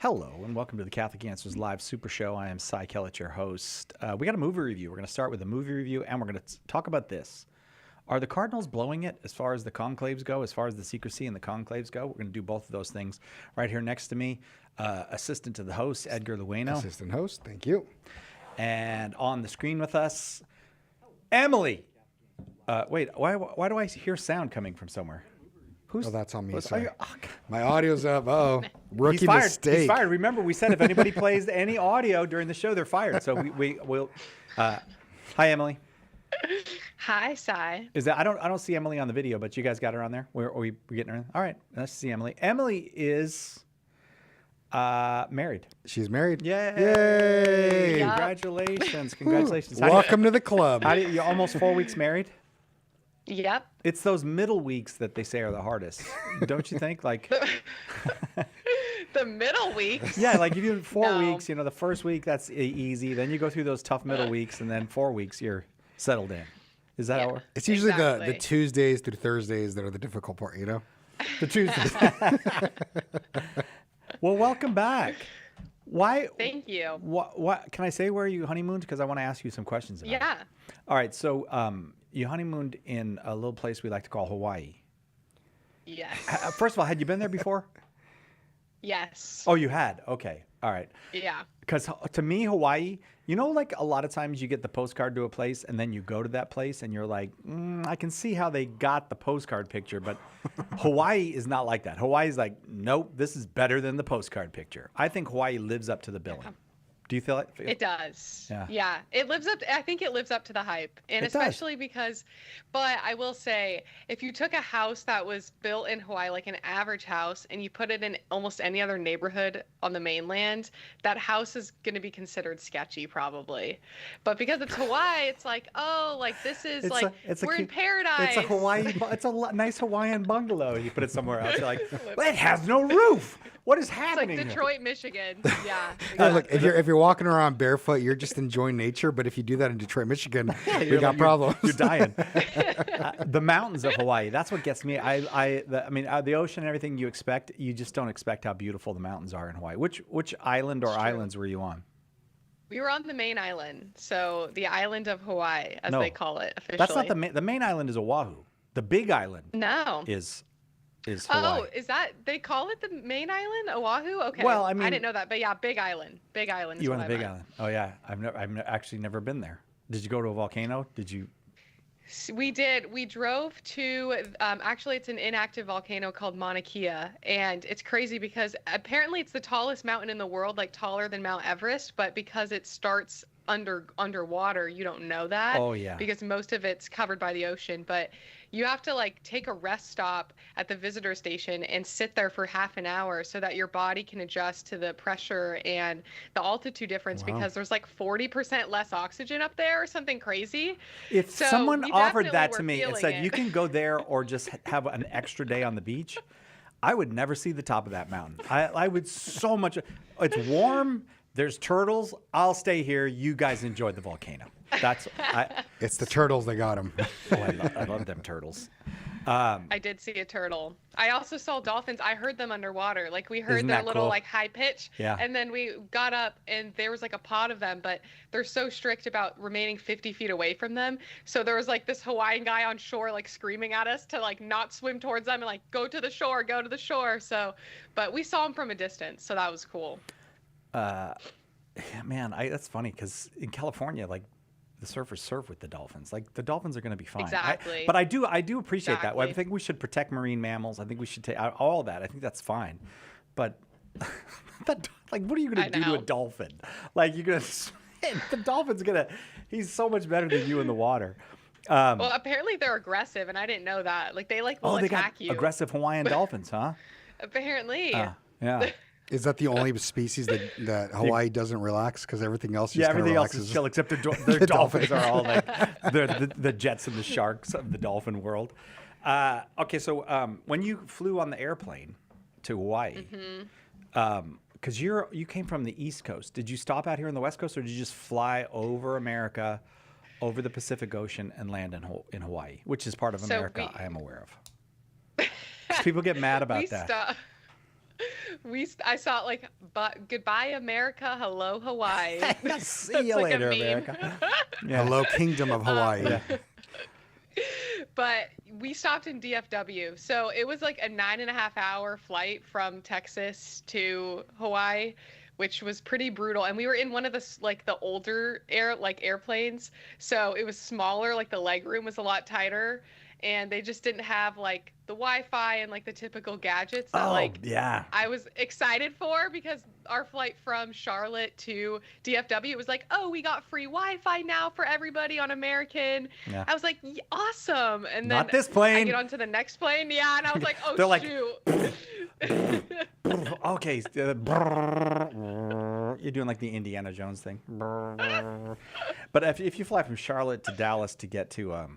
Hello, and welcome to the Catholic Answers Live Super Show. I am Cy Kellett, your host. We got a movie review. We're going to start with a movie review, and we're going to talk about this. Are the Cardinals blowing it as far as the conclaves go, as far as the secrecy and the conclaves go? We're going to do both of those things. Right here next to me, assistant to the host, Edgar Lujano. Assistant host, thank you. And on the screen with us, Emily. Wait, why do I hear sound coming from somewhere? Oh, that's on me. Oh, my audio's up. Uh-oh. Rookie He's fired. mistake. He's fired. Remember, we said if anybody plays any audio during the show, they're fired. So we'll. Hi, Emily. Hi, Cy. Is that I don't see Emily on the video, but you guys got her on there. Are we getting her in? All right, let's see Emily. Emily is married. She's married. Yay! Yep. Congratulations! Congratulations! Welcome to the club. You're almost 4 weeks married. Yep. It's those middle weeks that they say are the hardest, don't you think? Like The middle weeks. yeah, like if you do 4 No. weeks, the first week that's easy. Then you go through those tough middle weeks, and then 4 weeks you're settled in. Is that how? It's usually Exactly. the Tuesdays through Thursdays that are the difficult part, The Tuesdays. Well, welcome back. Why? Thank you. What can I say? Where you honeymooned? Because I want to ask you some questions about it. Yeah. All right. So you honeymooned in a little place we like to call Hawaii. Yes. First of all, had you been there before? Yes. Oh, you had. Okay. All right. Yeah. Because to me, Hawaii, like a lot of times you get the postcard to a place and then you go to that place and you're like, I can see how they got the postcard picture, but Hawaii is not like that. Hawaii's like, nope, this is better than the postcard picture. I think Hawaii lives up to the billing. Do you feel like It does. Yeah. It lives up. I think it lives up to the hype. And It does. especially because, but I will say, if you took a house that was built in Hawaii, like an average house, and you put it in almost any other neighborhood on the mainland, that house is going to be considered sketchy probably. But because it's Hawaii, it's like, oh, like this is we're in paradise. It's a Hawaii. It's a nice Hawaiian bungalow. You put it somewhere else. You're like, well, it has no roof. What is It's happening? like here? Detroit, Michigan. Yeah. Look, if you're walking around barefoot, you're just enjoying nature. But if you do that in Detroit, Michigan, we You're got like- problems. You're dying. The mountains of Hawaii. That's what gets me. The ocean and everything you expect. You just don't expect how beautiful the mountains are in Hawaii. Which island or It's true. islands were you on? We were on the main island, so the island of Hawaii, as No. they call it officially. That's not the main island is Oahu. The big island No. is Hawaii. Oh, is that they call it the main island, Oahu? Okay. Well, I I mean- didn't know that, but yeah, Big Island. Big Island. Is You what on the I big meant. island? Oh yeah, I've actually never been there. Did you go to a volcano? Did you? We did. We drove to. Actually, it's an inactive volcano called Mauna Kea, and it's crazy because apparently it's the tallest mountain in the world, like taller than Mount Everest. But because it starts underwater, you don't know that. Oh, yeah. Because most of it's covered by the ocean, but you have to like take a rest stop at the visitor station and sit there for half an hour so that your body can adjust to the pressure and the altitude difference Wow. because there's like 40% less oxygen up there or something crazy. If So someone we offered definitely that were to me and feeling said it. you can go there or just have an extra day on the beach, I would never see the top of that mountain. I would so much. It's warm. There's turtles. I'll stay here. You guys enjoy the volcano. It's the turtles that got him. I love them turtles. I did see a turtle. I also saw dolphins. I heard them underwater. Like we heard Isn't their that little cool? like high pitch. Yeah. And then we got up and there was like a pod of them, but they're so strict about remaining 50 feet away from them. So there was like this Hawaiian guy on shore like screaming at us to like not swim towards them and like go to the shore, go to the shore. So, but we saw him from a distance, so that was cool. Yeah, man, that's funny because in California, like the surfers surf with the dolphins. Like the dolphins are going to be fine. Exactly. But I do appreciate that. I Exactly. think we should protect marine mammals. I think we should take all that. I think that's fine. But like, what are you going I to do to a know. dolphin? Like you're going to the dolphin's going to. He's so much better than you in the water. Well, apparently they're aggressive, and I didn't know that. Like they like will They got attack you. aggressive Hawaiian dolphins, huh? Apparently. Yeah. Is that the only species that Hawaii doesn't relax? Because everything else just Yeah, kinda everything else relaxes? is chill except their dolphins are all like the jets and the sharks of the dolphin world. Okay, so when you flew on the airplane to Hawaii, because you came from the East Coast, did you stop out here on the West Coast, or did you just fly over America, over the Pacific Ocean, and land in Hawaii, which is part of So America I am aware of? 'Cause people get mad about that. I saw it like, but goodbye America, hello Hawaii. See That's you like a later, meme. America. Yeah. Hello, Kingdom of Hawaii. Yeah. But we stopped in DFW, so it was like a 9.5 hour flight from Texas to Hawaii, which was pretty brutal. And we were in one of the older airplanes, so it was smaller. Like the leg room was a lot tighter, and they just didn't have like the Wi-Fi and like the typical gadgets that yeah. I was excited for, because our flight from Charlotte to DFW, it was like, oh, we got free Wi-Fi now for everybody on American. Yeah. I was like, awesome. And then Not this plane. I get onto the next plane. Yeah. And I was like, oh, They're like, shoot. Okay. You're doing like the Indiana Jones thing. But if you fly from Charlotte to Dallas to get to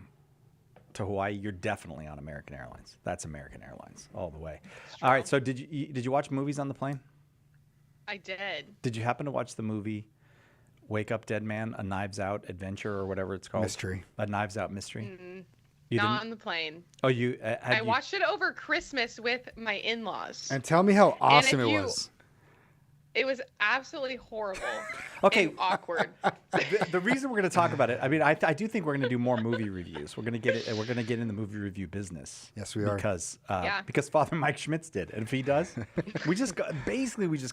Hawaii, you're definitely on American Airlines. That's American Airlines all the way. All right. So did you watch movies on the plane? I did. Did you happen to watch the movie Wake Up Dead Man, a Knives Out adventure or whatever it's called? Mystery. A Knives Out mystery? You Not didn't? on the plane. Oh, you I watched it over Christmas with my in-laws. And tell me how awesome it you- was. It was absolutely horrible. Okay. And awkward. The reason we're going to talk about it, I mean, I do think we're going to do more movie reviews. We're going to get it. We're going to get in the movie review business. Yes, we are. Because Father Mike Schmitz did, and if he does, we just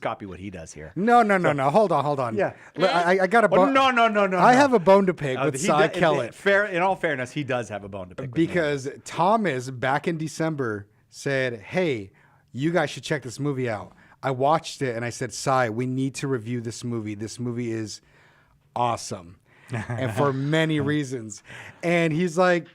copy what he does here. No. Hold on. Yeah. I got a Oh, bone. no. I have a bone to pick with He Cy does- Kellett. In all fairness, he does have a bone to pick with me. Because Thomas, back in December, said, hey, you guys should check this movie out. I watched it and I said, Cy, we need to review this movie. This movie is awesome. And for many reasons. And he's like,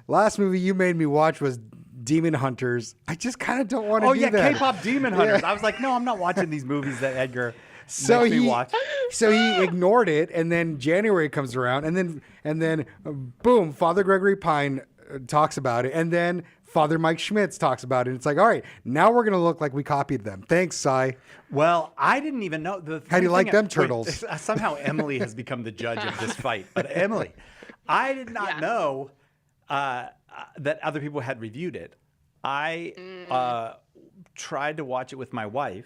last movie you made me watch was Demon Hunters. I just kind of don't want to do that. K-pop Demon Hunters. Yeah. I was like, no, I'm not watching these movies that Edgar So makes me he watch. So he ignored it, and then January comes around, and then boom, Father Gregory Pine talks about it, and then Father Mike Schmitz talks about it. And it's like, all right, now we're gonna look like we copied them. Thanks, Cy. Well, I didn't even know. How do you like them turtles? Somehow Emily has become the judge of this fight. But Emily, I did not know that other people had reviewed it. I tried to watch it with my wife.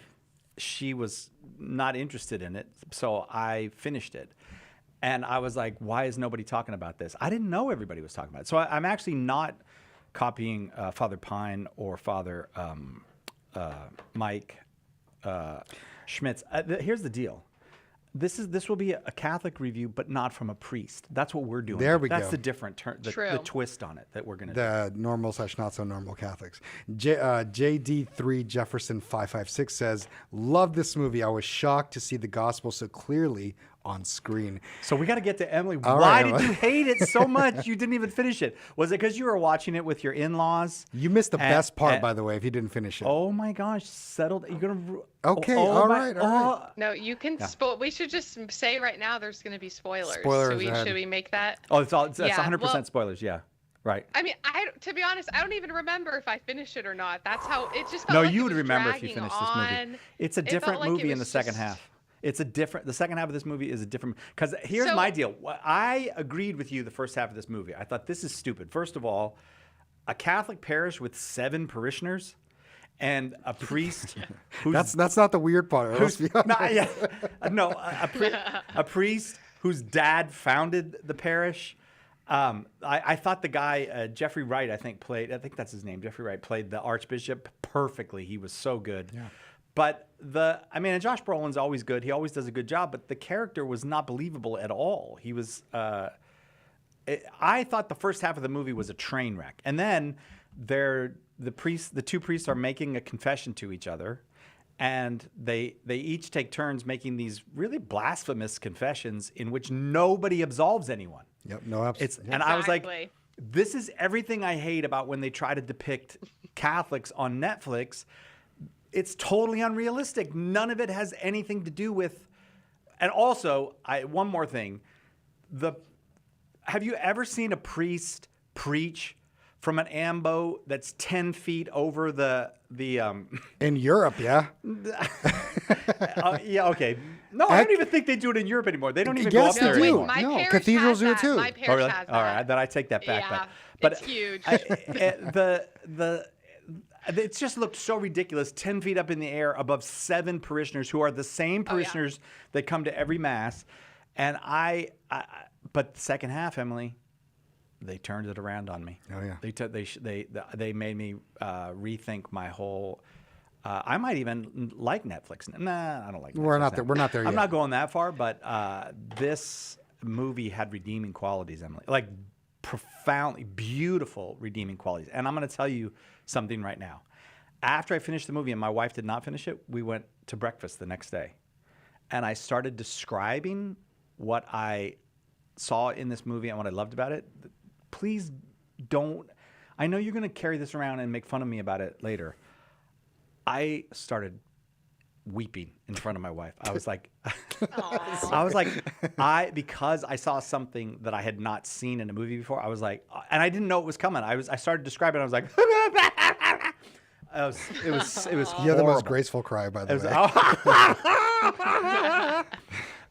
She was not interested in it, so I finished it. And I was like, why is nobody talking about this? I didn't know everybody was talking about it. So I'm actually not copying Father Pine or Father Mike Schmitz. Here's the deal. This will be a Catholic review, but not from a priest. That's what we're doing. There we That's go. the different the twist on it that we're going to do. The normal / not so normal Catholics. JD3 Jefferson 556 says, "Love this movie. I was shocked to see the gospel so clearly on screen." So we got to get to Emily. All Why right, did you hate it so much? You didn't even finish it. Was it because you were watching it with your in-laws? You missed the best part, by the way, if you didn't finish it. Oh my gosh! Settled. You're gonna. Okay, oh all my- right. No, you can we should just say right now there's going to be spoilers. Spoilers ahead. Should we make that? Oh, it's 100% well- spoilers. Yeah, right. I mean, to be honest, I don't even remember if I finished it or not. That's how it just felt No, like you it would was remember if you dragging finished this movie. on. It's a It felt different like it movie in the was second just- half. The second half of this movie is a different. Because here's So- my deal. I agreed with you the first half of this movie. I thought this is stupid. First of all, a Catholic parish with 7 parishioners and a priest who's That's not the weird part. Let's be honest. a priest whose dad founded the parish. I thought the guy Jeffrey Wright, I think that's his name. Jeffrey Wright played the Archbishop perfectly. He was so good. Yeah. But and Josh Brolin's always good. He always does a good job. But the character was not believable at all. He was. I thought the first half of the movie was a train wreck, and then the two priests are making a confession to each other, and they each take turns making these really blasphemous confessions in which nobody absolves anyone. Yep. No, absolutely. And I was like, Exactly. this is everything I hate about when they try to depict Catholics on Netflix. It's totally unrealistic. None of it has anything to do with. And also, one more thing. Have you ever seen a priest preach from an ambo that's 10 feet over the in Europe, yeah. yeah, okay. No, I don't even think they do it in Europe anymore. They don't even Yes, go up there they do. anymore. My No, parish cathedrals has do it that. too. My parish Oh, really? has that. All right, then I take that back. Yeah, but it's huge. It just looked so ridiculous, 10 feet up in the air above 7 parishioners who are the same parishioners that come to every mass. And but the second half, Emily, they turned it around on me. Oh, yeah. They made me rethink my whole. I might even like Netflix. Nah, I don't like Netflix. We're not there. We're not there yet. I'm not going that far, but this movie had redeeming qualities, Emily. Like profoundly beautiful redeeming qualities. And I'm going to tell you something right now. After I finished the movie and my wife did not finish it, we went to breakfast the next day. And I started describing what I saw in this movie and what I loved about it. Please don't. I know you're going to carry this around and make fun of me about it later. I started weeping in front of my wife. I was like, because I saw something that I had not seen in a movie before. I was like, and I didn't know it was coming. I started describing it. I was like, it was You have the most horrible. graceful cry, by the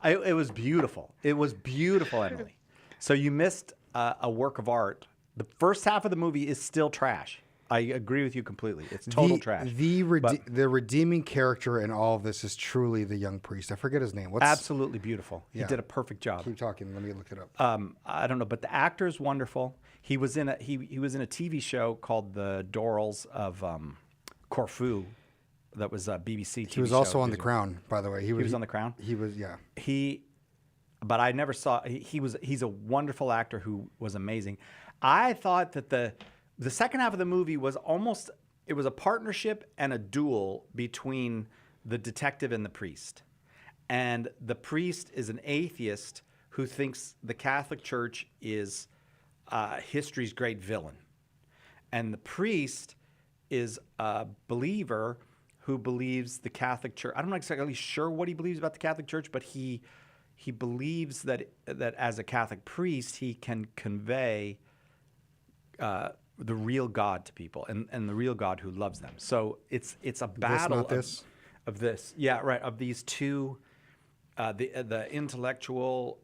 way. It was beautiful. It was beautiful, Emily. So you missed a work of art. The first half of the movie is still trash. I agree with you completely. It's total trash. The redeeming character in all of this is truly the young priest. I forget his name. Absolutely beautiful. He Yeah. did a perfect job. Keep talking. Let me look it up. I don't know, but the actor is wonderful. He was in a TV show called The Dorals of Corfu. That was a BBC TV show. He was also on The Crown, by the way. He was on The Crown? He was, yeah. But I never saw. He's a wonderful actor who was amazing. I thought that the second half of the movie was it was a partnership and a duel between the detective and the priest. And the priest is an atheist who thinks the Catholic Church is history's great villain. And the priest is a believer who believes the Catholic Church. I'm not exactly sure what he believes about the Catholic Church, but he believes that as a Catholic priest, he can convey the real God to people and the real God who loves them. So it's a battle of this. Yeah, right. Of these two, the intellectual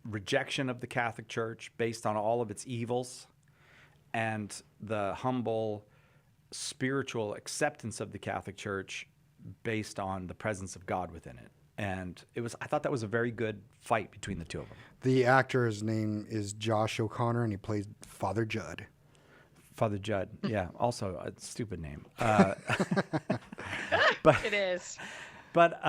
rejection of the Catholic Church based on all of its evils, and the humble spiritual acceptance of the Catholic Church based on the presence of God within it. And I thought that was a very good fight between the two of them. The actor's name is Josh O'Connor, and he plays Father Judd. Father Judd, yeah. Also a stupid name. But It is. But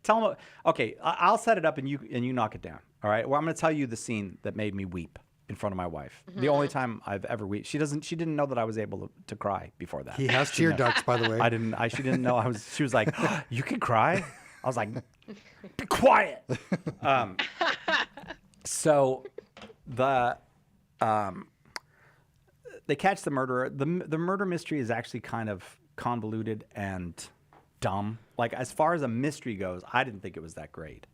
tell them. Okay, I'll set it up and you knock it down. All right. Well, I'm going to tell you the scene that made me weep in front of my wife. The only time I've ever wept. She didn't know that I was able to cry before that. He has tear ducts, by the way. She didn't know I was. She was like, "Oh, you can cry." I was like, "Be quiet." So they catch the murderer. The murder mystery is actually kind of convoluted and dumb. Like, as far as a mystery goes, I didn't think it was that great.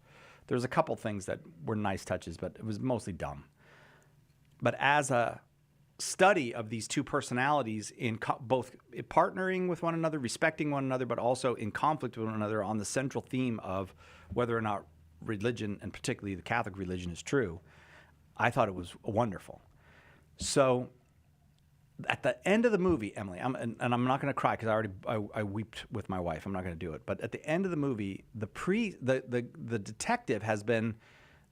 There's a couple things that were nice touches, but it was mostly dumb. But as a study of these two personalities in both partnering with one another, respecting one another, but also in conflict with one another on the central theme of whether or not religion, and particularly the Catholic religion, is true, I thought it was wonderful. So at the end of the movie, Emily, and I'm not going to cry because I wept with my wife. I'm not going to do it. But at the end of the movie, the detective has been.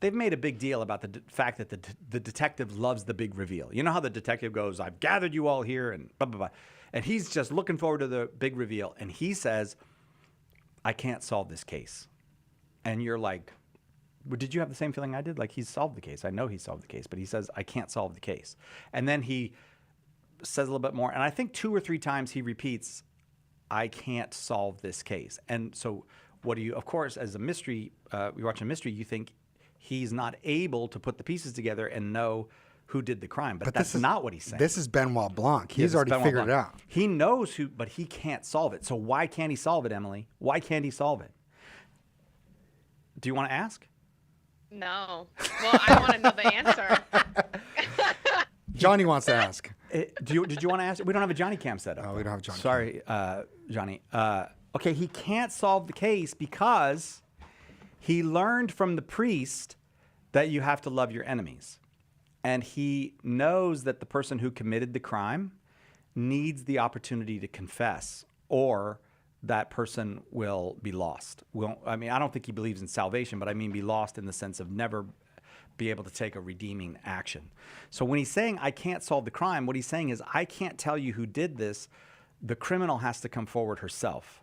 They've made a big deal about the fact that the detective loves the big reveal. You know how the detective goes, "I've gathered you all here," and blah, blah, blah. And he's just looking forward to the big reveal. And he says, "I can't solve this case." And you're like, well, did you have the same feeling I did? Like, he's solved the case. I know he solved the case. But he says, "I can't solve the case." And then he says a little bit more. And I think 2 or 3 times he repeats, "I can't solve this case." And so what do you, of course, as a mystery, you're watching a mystery, you think, he's not able to put the pieces together and know who did the crime. But that's not what he's saying. This is Benoit Blanc. He's already figured it out. He knows who, but he can't solve it. So why can't he solve it, Emily? Why can't he solve it? Do you want to ask? No. Well, I want to know the answer. Johnny wants to ask. Did you want to ask? We don't have a Johnny cam set up. Oh, we don't have Johnny. Sorry, Johnny. Okay, he can't solve the case because he learned from the priest that you have to love your enemies. and he knows that the person who committed the crime needs the opportunity to confess, or that person will be lost. I mean, I don't think he believes in salvation, but I mean be lost in the sense of never be able to take a redeeming action. So when he's saying, I can't solve the crime, what he's saying is, I can't tell you who did this. The criminal has to come forward herself.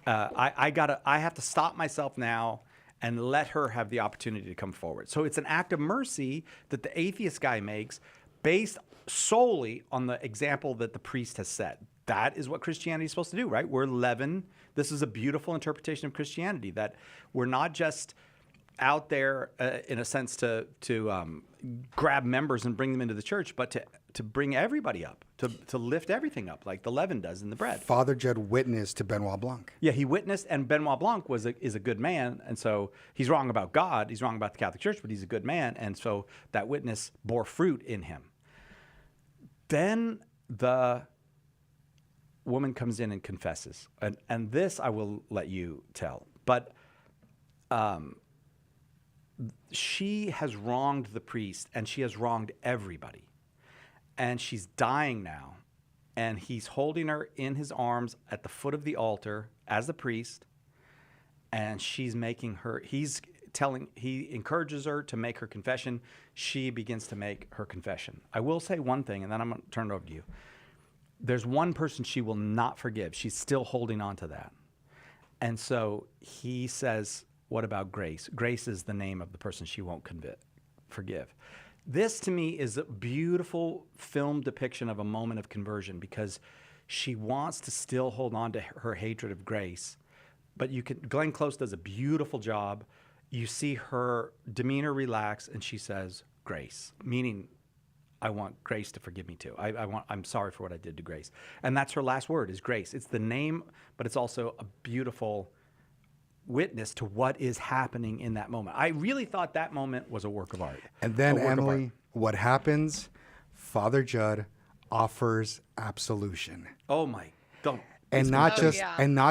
I have to stop myself now and let her have the opportunity to come forward. So it's an act of mercy that the atheist guy makes based solely on the example that the priest has set. That is what Christianity is supposed to do, right? We're leaven. This is a beautiful interpretation of Christianity, that we're not just out there in a sense to grab members and bring them into the church, but to bring everybody up, to lift everything up like the leaven does in the bread. Father Judd witnessed to Benoit Blanc. Yeah, he witnessed, and Benoit Blanc is a good man, and so he's wrong about God, he's wrong about the Catholic Church, but he's a good man, and so that witness bore fruit in him. Then the woman comes in and confesses, and this I will let you tell, but she has wronged the priest, and she has wronged everybody. And she's dying now, and he's holding her in his arms at the foot of the altar as the priest, and he encourages her to make her confession. She begins to make her confession. I will say one thing, and then I'm going to turn it over to you. There's one person she will not forgive. She's still holding on to that. And so he says, what about Grace? Grace is the name of the person she won't forgive. This, to me, is a beautiful film depiction of a moment of conversion, because she wants to still hold on to her hatred of Grace. But Glenn Close does a beautiful job. You see her demeanor relax, and she says, Grace, meaning, I want Grace to forgive me too. I'm sorry for what I did to Grace. And that's her last word, is Grace. It's the name, but it's also a beautiful witness to what is happening in that moment. I really thought that moment was a work of art. And then, Emily, what happens? Father Judd offers absolution. Oh my, don't. And not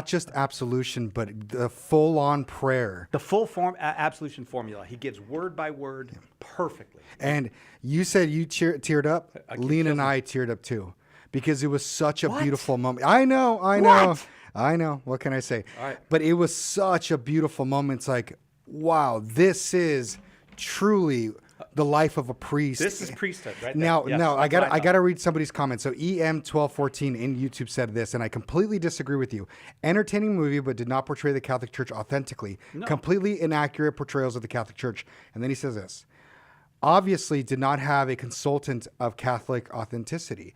just absolution, but the full-on prayer. The full form absolution formula. He gives word by word perfectly. And you said you teared up. Lena and I teared up too, because it was such a beautiful moment. I know. What can I say? All right. But it was such a beautiful moment. It's like, wow, this is truly the life of a priest. This is priesthood, right? Now, Yes, I gotta read somebody's comment. So EM1214 in YouTube said this, and I completely disagree with you. Entertaining movie, but did not portray the Catholic Church authentically. No. Completely inaccurate portrayals of the Catholic Church. And then he says this: obviously did not have a consultant of Catholic authenticity.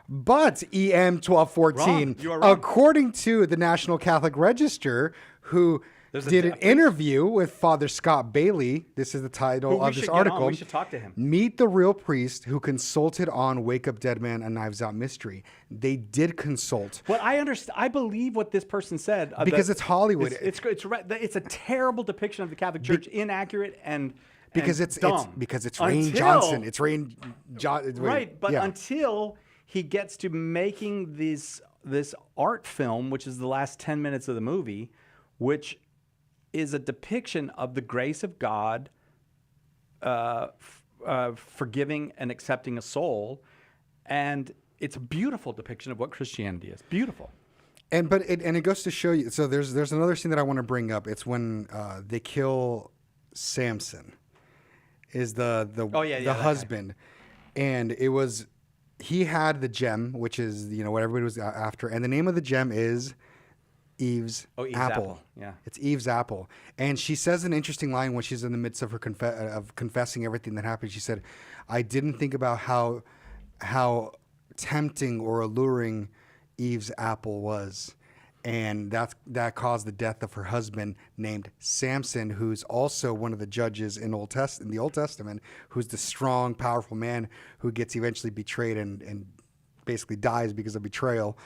But EM1214, you are wrong. according to the National Catholic Register, who did an interview with Father Scott Bailey, this is the title of this article. We should talk to him. Meet the real priest who consulted on Wake Up Dead Man, A Knives Out Mystery. They did consult. Well, I understand. I believe what this person said. Because it's Hollywood. It's a terrible depiction of the Catholic Church, inaccurate and because and it's dumb. Because it's Rain Johnson. It's Rain Johnson. Right, but until he gets to making this art film, which is the last 10 minutes of the movie, which is a depiction of the grace of God forgiving and accepting a soul. And it's a beautiful depiction of what Christianity is. Beautiful. And it goes to show you. So there's another scene that I want to bring up. It's when they kill Samson, is the husband, and it was. He had the gem, which is, what everybody was after. And the name of the gem is Eve's apple. Yeah. It's Eve's apple. And she says an interesting line when she's in the midst of her confessing everything that happened. She said, I didn't think about how tempting or alluring Eve's apple was. And that caused the death of her husband, named Samson, who's also one of the judges in the Old Testament, who's the strong, powerful man who gets eventually betrayed and basically dies because of betrayal.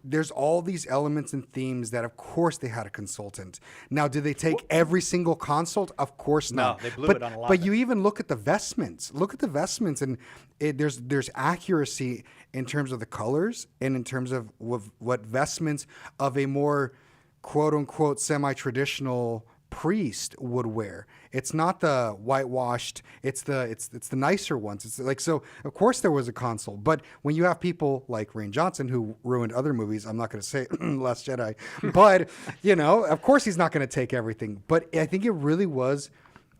There's all these elements and themes that, of course, they had a consultant. Now, did they take every single consult? Of course not. No, they blew it on a lot. But you even look at the vestments. Look at the vestments, and there's accuracy in terms of the colors and in terms of what vestments of a more quote unquote semi-traditional priest would wear. It's not the whitewashed. It's the nicer ones. It's like, so of course there was a console, but when you have people like Rian Johnson who ruined other movies, I'm not going to say Last Jedi, but of course he's not going to take everything. But I think it really was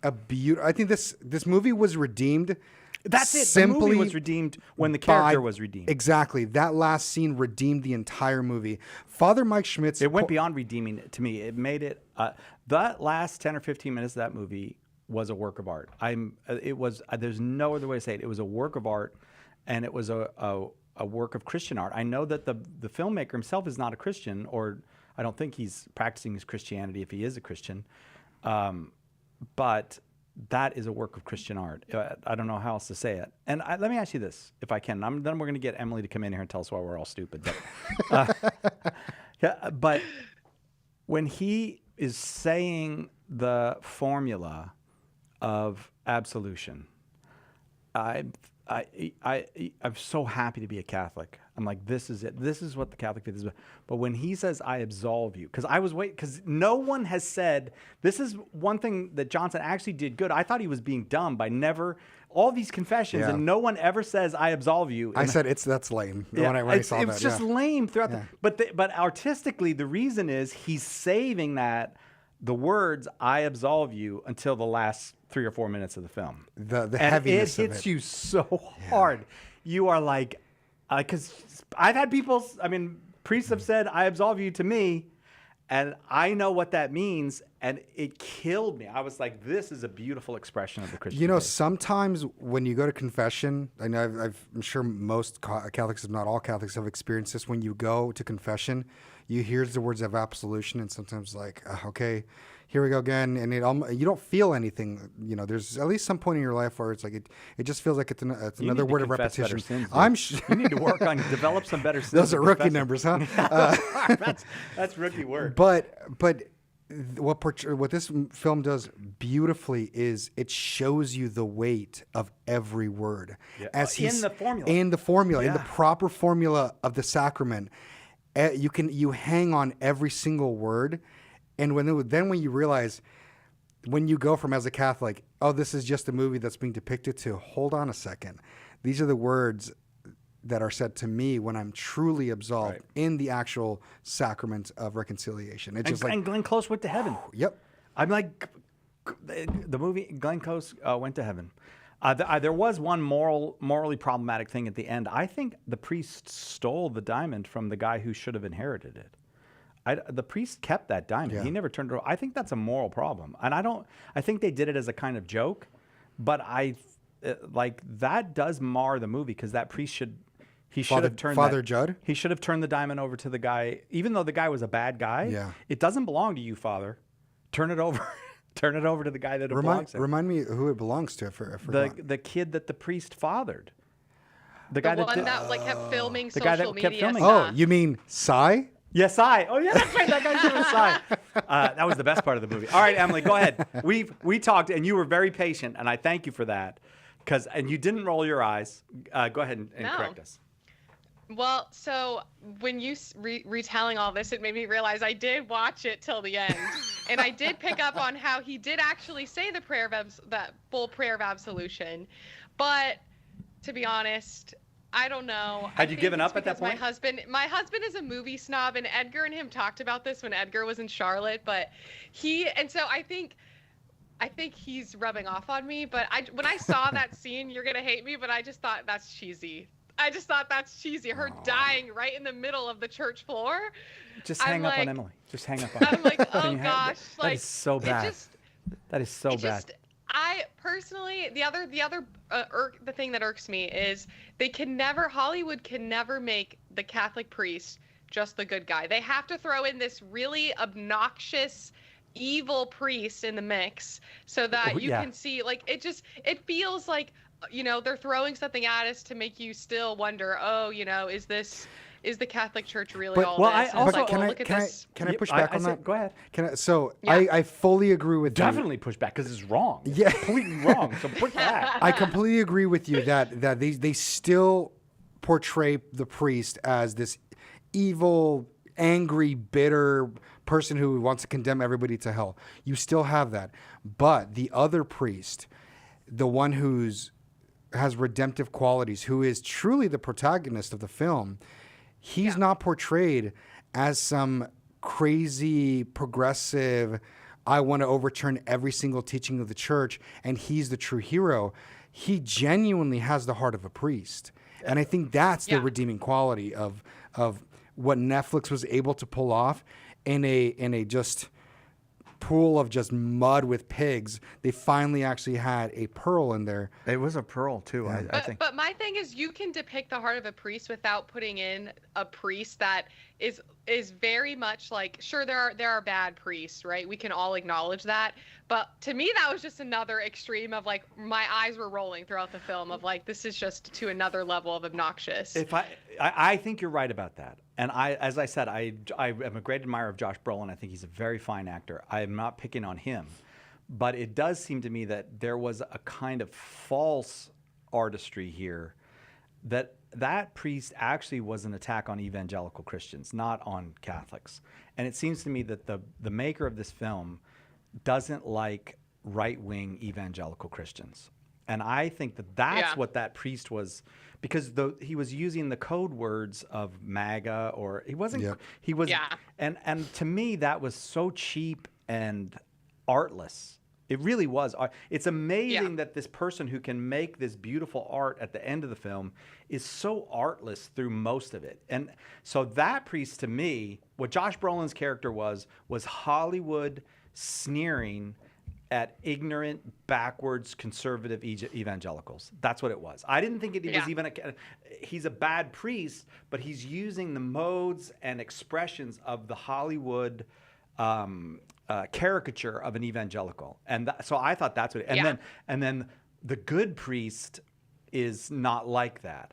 a beautiful. I think this movie was redeemed. That's it. The movie was redeemed when the character was redeemed. Exactly. That last scene redeemed the entire movie. Father Mike Schmidt's... It went beyond redeeming it to me. It made it... that last 10 or 15 minutes of that movie was a work of art. There's no other way to say it. It was a work of art, and it was a work of Christian art. I know that the filmmaker himself is not a Christian, or I don't think he's practicing his Christianity if he is a Christian. But... that is a work of Christian art. I don't know how else to say it. And let me ask you this, if I can. Then we're going to get Emily to come in here and tell us why we're all stupid. But when he is saying the formula of absolution, I'm so happy to be a Catholic. I'm like, this is it. This is what the Catholic faith is about. But when he says, I absolve you, because no one has said, this is one thing that Johnson actually did good. I thought he was being dumb by all these confessions, and no one ever says, I absolve you. I said, that's lame when I saw that. It's just lame throughout but artistically, the reason is he's saving the words, I absolve you, until the last 3 or 4 minutes of the film. The heaviness of it. It hits you so hard. You are like, because I've had priests have said, I absolve you to me, and I know what that means, and it killed me. I was like, this is a beautiful expression of the Christian faith. Sometimes when you go to confession, I know I'm sure most Catholics, if not all Catholics, have experienced this. When you go to confession, you hear the words of absolution, and sometimes like, okay, here we go again, and you don't feel anything. There's at least some point in your life where it's like it just feels like it's another word of repetition. Sins, you need to work on develop some better sins. Those are rookie numbers, huh? That's rookie work. But what this film does beautifully is it shows you the weight of every word in the formula, in the proper formula of the sacrament. You hang on every single word. And when you realize, when you go from as a Catholic, oh, this is just a movie that's being depicted, to hold on a second. These are the words that are said to me when I'm truly absolved in the actual sacrament of reconciliation. It's just like, and Glenn Close went to heaven. Yep. I'm like, the movie Glenn Close went to heaven. There was one morally problematic thing at the end. I think the priest stole the diamond from the guy who should have inherited it. The priest kept that diamond. Yeah. He never turned it over. I think that's a moral problem. And I think they did it as a kind of joke, but that does mar the movie, because that priest should have turned Father Judd? He should have turned the diamond over to the guy, even though the guy was a bad guy. Yeah. It doesn't belong to you, Father. Turn it over. Turn it over to the guy that it belongs to. Remind me who it belongs to. The kid that the priest fathered. The one that kept filming the guy that social kept filming. Oh, you mean Sai? Yes, Oh, yeah, that's right. That guy's name was Sai. That was the best part of the movie. All right, Emily, go ahead. We talked, and you were very patient, and I thank you for that. And you didn't roll your eyes. Go ahead and correct us. Well, so when you retelling all this, it made me realize I did watch it till the end, and I did pick up on how he did actually say the that full prayer of absolution. But to be honest, I don't know. Had you given up at that point? My husband is a movie snob, and Edgar and him talked about this when Edgar was in Charlotte. But so I think he's rubbing off on me. But when I saw that scene, you're gonna hate me, but I just thought that's cheesy. Her dying right in the middle of the church floor. Just hang up on Emily. Just hang up on her. I'm like, oh gosh, that is so bad. That is so bad. I personally, the thing that irks me is Hollywood can never make the Catholic priest just the good guy. They have to throw in this really obnoxious, evil priest in the mix so that you can see, it feels like, they're throwing something at us to make you still wonder, is the Catholic Church really all this? Can I push back on that? Go ahead. I fully agree with you. Definitely push back, because it's wrong. Yeah. It's completely wrong. So push back. I completely agree with you that they still portray the priest as this evil angry, bitter person who wants to condemn everybody to hell. You still have that. But the other priest, the one has redemptive qualities, who is truly the protagonist of the film, he's not portrayed as some crazy, progressive, I want to overturn every single teaching of the church, and he's the true hero. He genuinely has the heart of a priest. And I think that's the redeeming quality of what Netflix was able to pull off in a just pool of just mud with pigs. They finally actually had a pearl in there. It was a pearl too, I think. But my thing is, you can depict the heart of a priest without putting in a priest that is very much like, sure, there are bad priests, right? We can all acknowledge that. But to me, that was just another extreme of like, my eyes were rolling throughout the film of like, this is just to another level of obnoxious. I think you're right about that. And as I said, I am a great admirer of Josh Brolin. I think he's a very fine actor. I am not picking on him. But it does seem to me that there was a kind of false artistry here, that priest actually was an attack on evangelical Christians, not on Catholics. And it seems to me that the maker of this film doesn't like right-wing evangelical Christians. And I think that's what that priest was, because he was using the code words of MAGA, or he wasn't. He was, and to me that was so cheap and artless. It really was. It's amazing that this person who can make this beautiful art at the end of the film is so artless through most of it. And so that priest, to me, what Josh Brolin's character was Hollywood sneering at ignorant, backwards, conservative evangelicals. That's what it was. I didn't think it was even he's a bad priest, but he's using the modes and expressions of the Hollywood caricature of an evangelical. And so I thought that's what and then the good priest is not like that.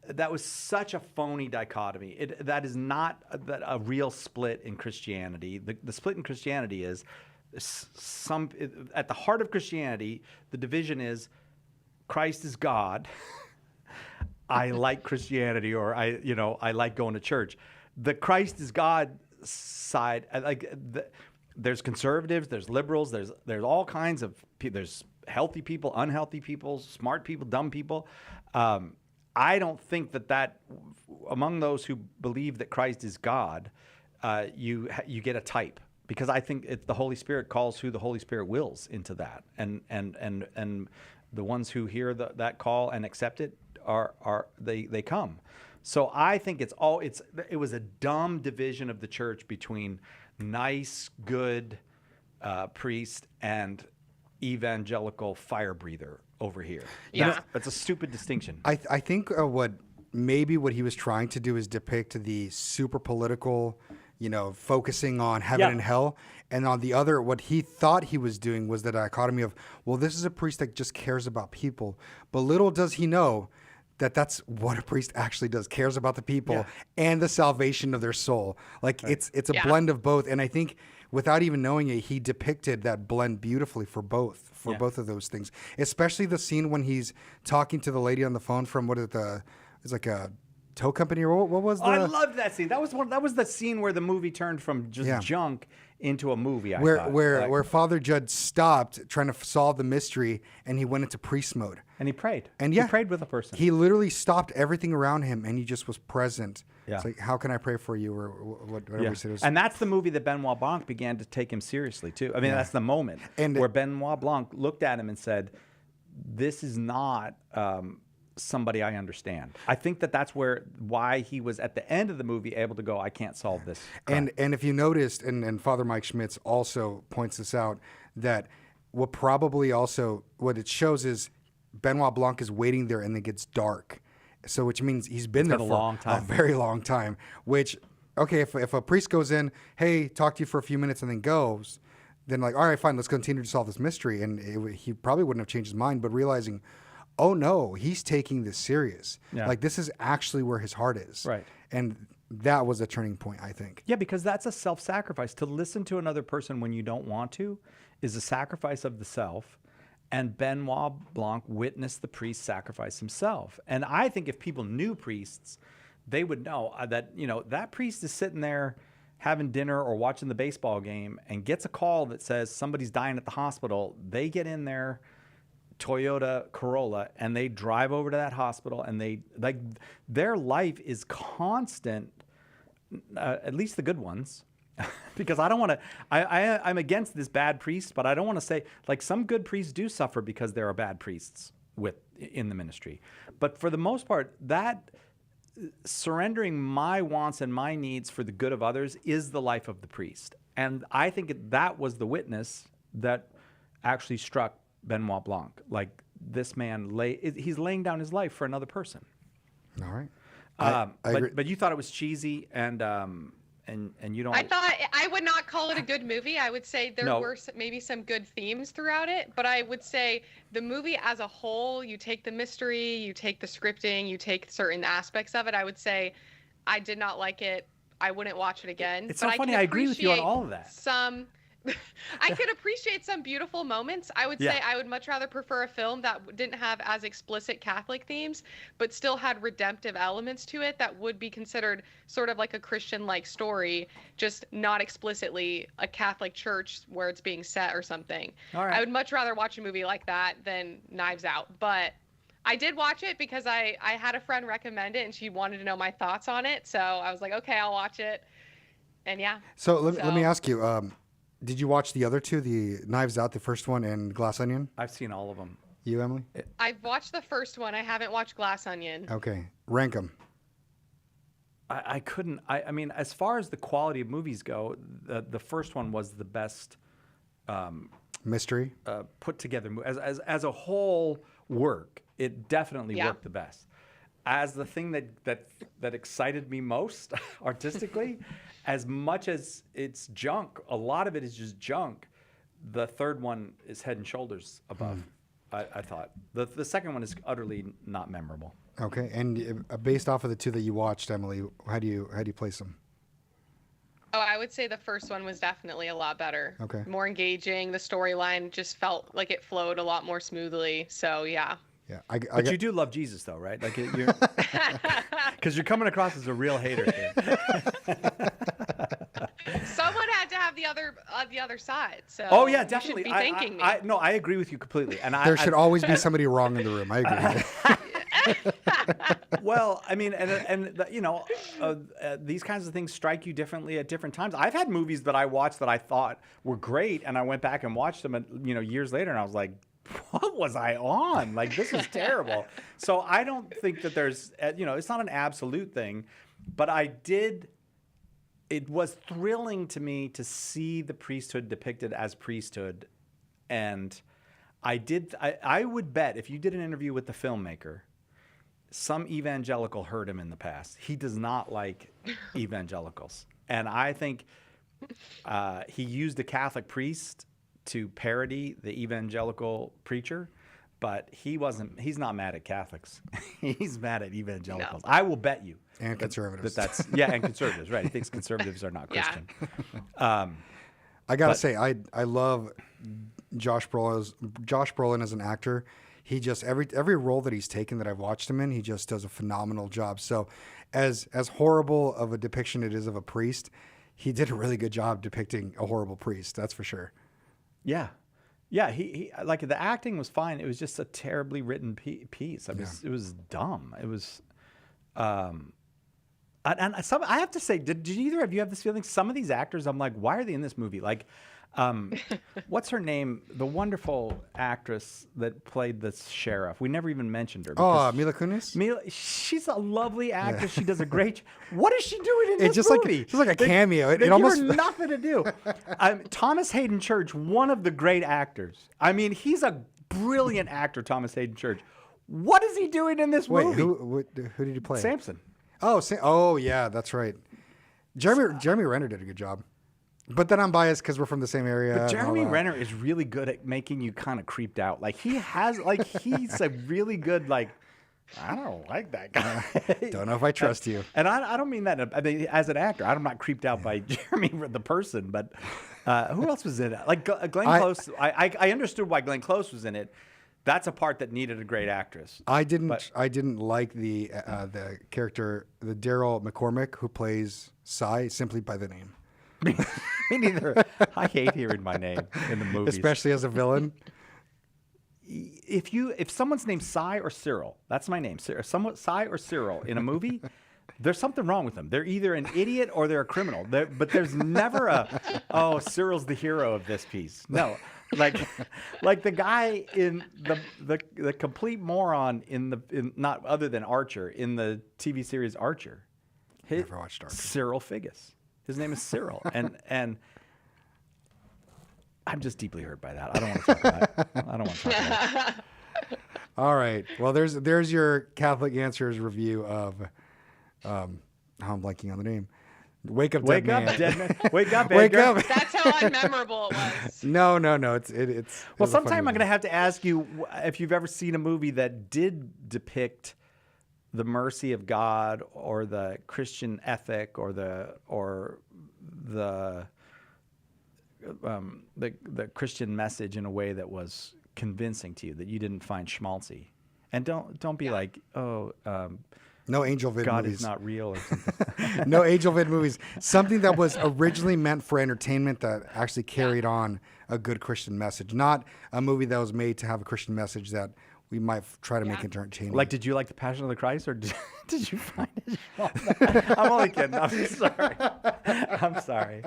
That was such a phony dichotomy. That is not a real split in Christianity. The split in Christianity is at the heart of Christianity, the division is Christ is God. I like Christianity, or I like going to church. The Christ is God side, there's conservatives, there's liberals, there's all kinds of people. There's healthy people, unhealthy people, smart people, dumb people. I don't think that among those who believe that Christ is God, you get a type. Because I think the Holy Spirit calls who the Holy Spirit wills into that, and the ones who hear that call and accept it they come. So I think it was a dumb division of the church between nice, good priest and evangelical fire breather over here. That's a stupid distinction. I think what he was trying to do is depict the super political, focusing on heaven and hell. And on the other, what he thought he was doing was the dichotomy of, well, this is a priest that just cares about people. But little does he know that that's what a priest actually does, cares about the people and the salvation of their soul. Like it's a blend of both. And I think without even knowing it, he depicted that blend beautifully for both of those things, especially the scene when he's talking to the lady on the phone from it's like a tow company, or what was I loved that scene. That was the scene where the movie turned from just junk into a movie. Where Father Judd stopped trying to solve the mystery, and he went into priest mode. And he prayed. And he prayed with a person. He literally stopped everything around him, and he just was present. Yeah. It's like, how can I pray for you, or whatever he said. And that's the movie that Benoit Blanc began to take him seriously too. I mean, that's the moment where Benoit Blanc looked at him and said, "This is not." Somebody I understand. I think that's why he was at the end of the movie able to go, I can't solve this crime. And if you noticed, and Father Mike Schmitz also points this out, that what it shows is Benoit Blanc is waiting there and it gets dark. So which means he's been there for a very long time. Which, okay, if a priest goes in, hey, talk to you for a few minutes and then goes, then like, all right, fine, let's continue to solve this mystery. And he probably wouldn't have changed his mind, but realizing, oh no, he's taking this serious. Yeah. Like this is actually where his heart is. Right. And that was a turning point, I think. Yeah, because that's a self-sacrifice. To listen to another person when you don't want to is a sacrifice of the self. And Benoit Blanc witnessed the priest sacrifice himself. And I think if people knew priests, they would know that, that priest is sitting there having dinner or watching the baseball game and gets a call that says somebody's dying at the hospital, they get in their Toyota Corolla and they drive over to that hospital, and they like their life is constant, at least the good ones. Because I don't want to, I'm against this bad priest, but I don't want to say, like, some good priests do suffer because there are bad priests in the ministry. But for the most part, that surrendering my wants and my needs for the good of others is the life of the priest. And I think that was the witness that actually struck Benoit Blanc. Like, this man, he's laying down his life for another person. All right. I agree. But you thought it was cheesy, and you don't. I thought I would not call it a good movie. I would say there were maybe some good themes throughout it, but I would say the movie as a whole, you take the mystery, you take the scripting, you take certain aspects of it. I would say I did not like it. I wouldn't watch it again. It's so funny. I agree with you on all of that. I could appreciate some beautiful moments. I would say I would much rather prefer a film that didn't have as explicit Catholic themes, but still had redemptive elements to it that would be considered sort of like a Christian-like story, just not explicitly a Catholic church where it's being set or something. All right. I would much rather watch a movie like that than Knives Out. But I did watch it because I had a friend recommend it and she wanted to know my thoughts on it. So I was like, okay, I'll watch it. And yeah. So let me ask you, did you watch the other two, the Knives Out, the first one, and Glass Onion? I've seen all of them. You, Emily? I've watched the first one. I haven't watched Glass Onion. Okay. Rank them. I couldn't. I mean, as far as the quality of movies go, the first one was the best Mystery? put together. As a whole work, it definitely worked the best. As the thing that excited me most artistically, as much as it's junk, a lot of it is just junk. The third one is head and shoulders above. I thought the second one is utterly not memorable. Okay, and based off of the two that you watched, Emily, how do you place them? Oh, I would say the first one was definitely a lot better. Okay. More engaging. The storyline just felt like it flowed a lot more smoothly. So yeah. Yeah, But you do love Jesus, though, right? Like, because you're coming across as a real hater here. Someone had to have the other side. So Oh yeah, definitely. You should be thanking me. No, I agree with you completely. And there should always be somebody wrong in the room. I agree. Well, I mean, these kinds of things strike you differently at different times. I've had movies that I watched that I thought were great, and I went back and watched them, years later, and I was like, what was I on? Like, this is terrible. So I don't think that there's, it's not an absolute thing, but it was thrilling to me to see the priesthood depicted as priesthood. And I would bet if you did an interview with the filmmaker, some evangelical heard him in the past. He does not like evangelicals. And I think he used a Catholic priest to parody the evangelical preacher, but he's not mad at Catholics. He's mad at evangelicals. No. I will bet you. And conservatives. And conservatives, right. He thinks conservatives are not Christian. I got to say, I love Josh Brolin as an actor. He just, every role that he's taken that I've watched him in, he just does a phenomenal job. So as horrible of a depiction it is of a priest, he did a really good job depicting a horrible priest. That's for sure. Yeah. Yeah, he like, the acting was fine. It was just a terribly written piece. It was dumb. It was, and some, I have to say, did either of you have this feeling? Some of these actors, I'm like, why are they in this movie? Like, what's her name? The wonderful actress that played the sheriff. We never even mentioned her. Oh, Mila Kunis? She's a lovely actress. She does a great. What is she doing in this movie? It's like a cameo. They give her nothing to do. Thomas Hayden Church, one of the great actors. I mean, he's a brilliant actor, Thomas Hayden Church. What is he doing in this movie? Who did he play? Samson. Oh, yeah, that's right. Jeremy Renner did a good job. But then I'm biased because we're from the same area. But Jeremy Renner is really good at making you kind of creeped out. Like, he's a really good, like, I don't like that guy. Don't know if I trust you. And I don't mean that as an actor. I'm not creeped out by Jeremy the person. But who else was in it? Like Glenn Close. I understood why Glenn Close was in it. That's a part that needed a great actress. I didn't like the character, the Daryl McCormick, who plays Cy, simply by the name. Me neither. I hate hearing my name in the movies. Especially as a villain. If someone's named Cy or Cyril, that's my name. Cy or Cyril in a movie, there's something wrong with them. They're either an idiot or they're a criminal. But there's never Cyril's the hero of this piece. No, like the guy in the complete moron in not other than Archer in the TV series Archer. Never watched Archer. Cyril Figgis. His name is Cyril, and I'm just deeply hurt by that. I don't want to talk about it. I don't want to talk about it. All right. Well, there's your Catholic Answers review of, I'm blanking on the name. Wake Up, Dead Man. Dead Man. Wake up, Wake Edgar. up. That's how unmemorable it was. No. It's Well, a funny sometime I'm movie. going to have to ask you if you've ever seen a movie that did depict the mercy of God or the Christian ethic or the Christian message in a way that was convincing to you, that you didn't find schmaltzy. And don't be like, No Angel Vid God movies. is not real or something. No Angel Vid movies. Something that was originally meant for entertainment that actually carried on a good Christian message. Not a movie that was made to have a Christian message that we might try to make entertaining. Like, did you like The Passion of the Christ, or did you find it schmaltzy? I'm only kidding. I'm sorry. I'm sorry.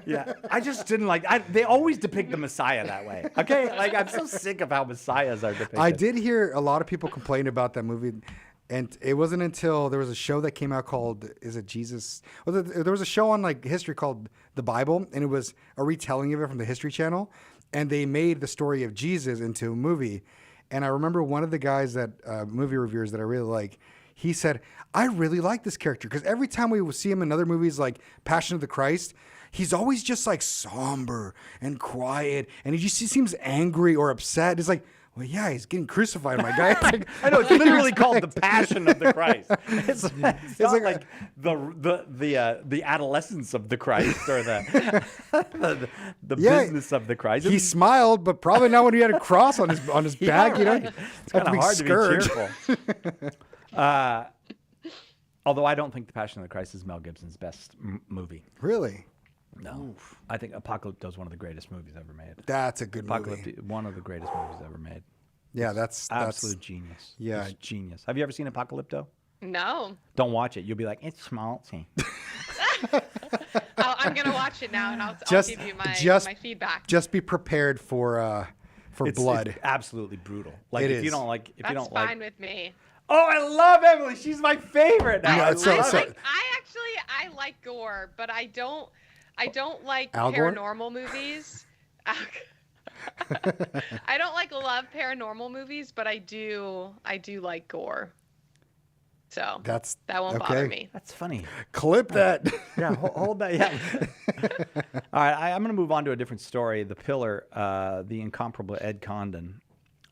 Yeah, I just didn't like. They always depict the Messiah that way. Okay, like I'm so sick of how Messiahs are depicted. I did hear a lot of people complain about that movie, and it wasn't until there was a show that came out called, is it Jesus? Well, there was a show on like history called The Bible, and it was a retelling of it from the History Channel, and they made the story of Jesus into a movie. And I remember one of the guys that movie reviewers that I really like, he said, I really like this character because every time we would see him in other movies like Passion of the Christ, he's always just like somber and quiet, and he seems angry or upset. It's like, well, yeah, he's getting crucified, my guy. Like, I know, it's literally called The Passion of the Christ. It's not like the adolescence of the Christ or the business of the Christ. He smiled, but probably not when he had a cross on his back. You know, right. It's kind of hard to be cheerful. Although I don't think The Passion of the Christ is Mel Gibson's best movie. Really? No, I think Apocalypto is one of the greatest movies ever made. That's a good movie. One of the greatest movies ever made. Yeah, that's Absolute genius. Yeah. It's genius. Have you ever seen Apocalypto? No. Don't watch it. You'll be like, it's schmaltzy. I'm going to watch it now, and I'll give you my feedback. Just be prepared for blood. It's absolutely brutal. Like It if is. you don't like, if That's you don't fine like. with me. Oh, I love Emily. She's my favorite. Now. Yeah, I like gore, but I don't like Al Gore? paranormal movies. I don't love paranormal movies, but I do like gore. So that won't bother me. That's funny. Clip that. Yeah, hold that. Yeah. All right, I'm going to move on to a different story. The Pillar, the incomparable Ed Condon,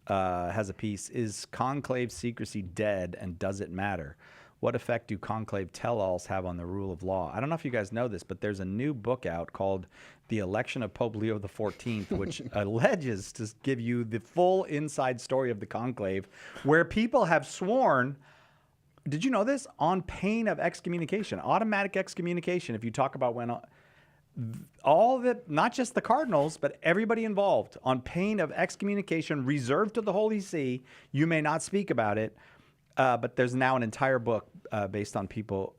has a piece. Is Conclave secrecy dead, and does it matter? What effect do conclave tell-alls have on the rule of law? I don't know if you guys know this, but there's a new book out called The Election of Pope Leo XIV, which alleges to give you the full inside story of the conclave, where people have sworn, did you know this? On pain of excommunication, automatic excommunication, if you talk about when all the, not just the cardinals, but everybody involved, on pain of excommunication reserved to the Holy See, you may not speak about it. But there's now an entire book based on people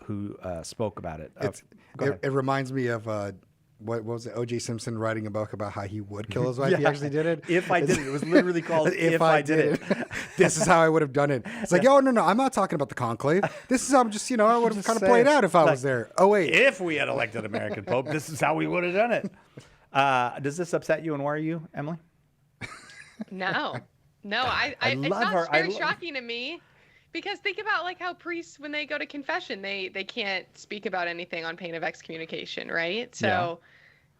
who spoke about it. It reminds me of what was it? O.J. Simpson writing a book about how he would kill his wife. He actually did it. If I did it. It was literally called If I Did It. This is how I would have done it. It's like, oh, no, I'm not talking about the conclave. This is how I'm just, I would have kind of played out if I was there. Oh, wait. If we had elected American Pope, this is how we would have done it. Does this upset you and worry you, Emily? No, it's love not her. very shocking to me, because think about like how priests, when they go to confession, they can't speak about anything on pain of excommunication, right? So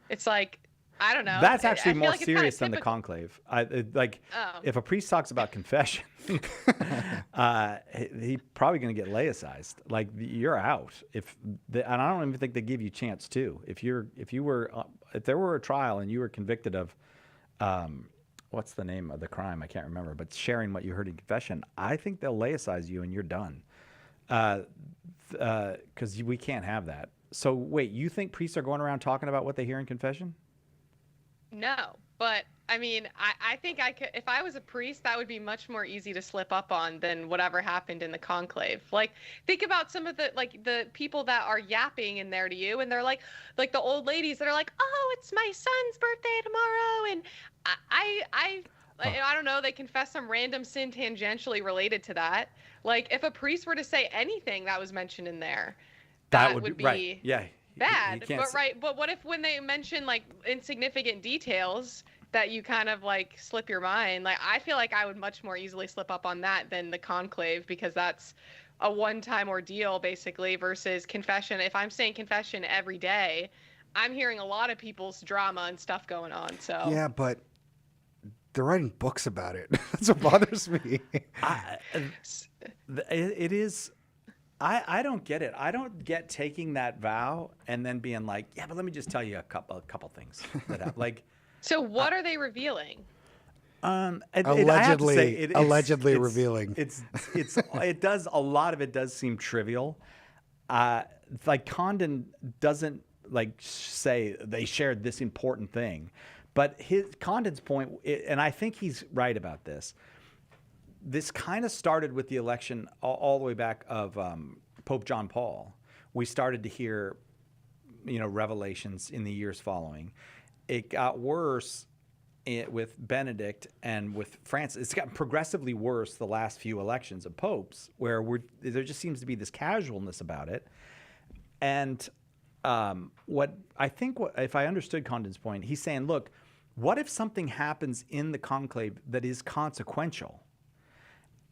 it's like, I don't know. That's actually I feel more like it's serious kinda than the conclave. If a priest talks about confession, he's probably going to get laicized. Like, you're out. And I don't even think they give you chance to. If there were a trial and you were convicted of, what's the name of the crime? I can't remember, but sharing what you heard in confession, I think they'll laicize you and you're done. Because we can't have that. So wait, you think priests are going around talking about what they hear in confession? No, but I mean, I think I could, if I was a priest, that would be much more easy to slip up on than whatever happened in the conclave. Like, think about some of the people that are yapping in there to you, and they're like the old ladies that are like, oh, it's my son's birthday tomorrow, and I don't know, they confess some random sin tangentially related to that. Like, if a priest were to say anything that was mentioned in there, that would be right. Yeah. bad. can't But s- right, but what if when they mention like insignificant details that you kind of like slip your mind? Like, I feel like I would much more easily slip up on that than the conclave, because that's a one-time ordeal basically, versus confession. If I'm saying confession every day, I'm hearing a lot of people's drama and stuff going on. So Yeah, but they're writing books about it. That's what bothers me. I, it is. I don't get it. I don't get taking that vow and then being like, yeah, but let me just tell you a couple things that like. So what are they revealing? Allegedly revealing. It does, a lot of it does seem trivial. Like Condon doesn't like say they shared this important thing, but Condon's point, and I think he's right about this. This kind of started with the election all the way back of Pope John Paul. We started to hear, revelations in the years following. It got worse with Benedict and with Francis. It's gotten progressively worse the last few elections of popes, where there just seems to be this casualness about it. And if I understood Condon's point, he's saying, look, what if something happens in the conclave that is consequential?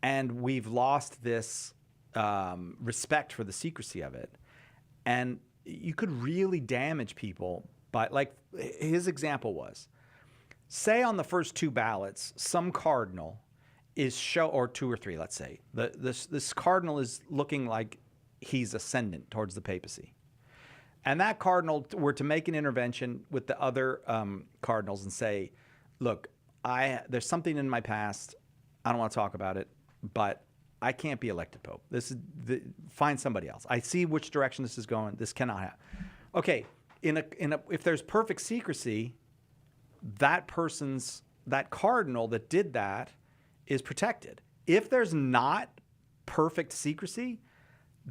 And we've lost this respect for the secrecy of it. And you could really damage people by, like, his example was, say on the first two ballots, some cardinal or two or three, let's say, this cardinal is looking like he's ascendant towards the papacy. And that cardinal were to make an intervention with the other cardinals and say, look, there's something in my past. I don't want to talk about it, but I can't be elected pope. Find somebody else. I see which direction this is going. This cannot happen. Okay, if there's perfect secrecy, that cardinal that did that is protected. If there's not perfect secrecy,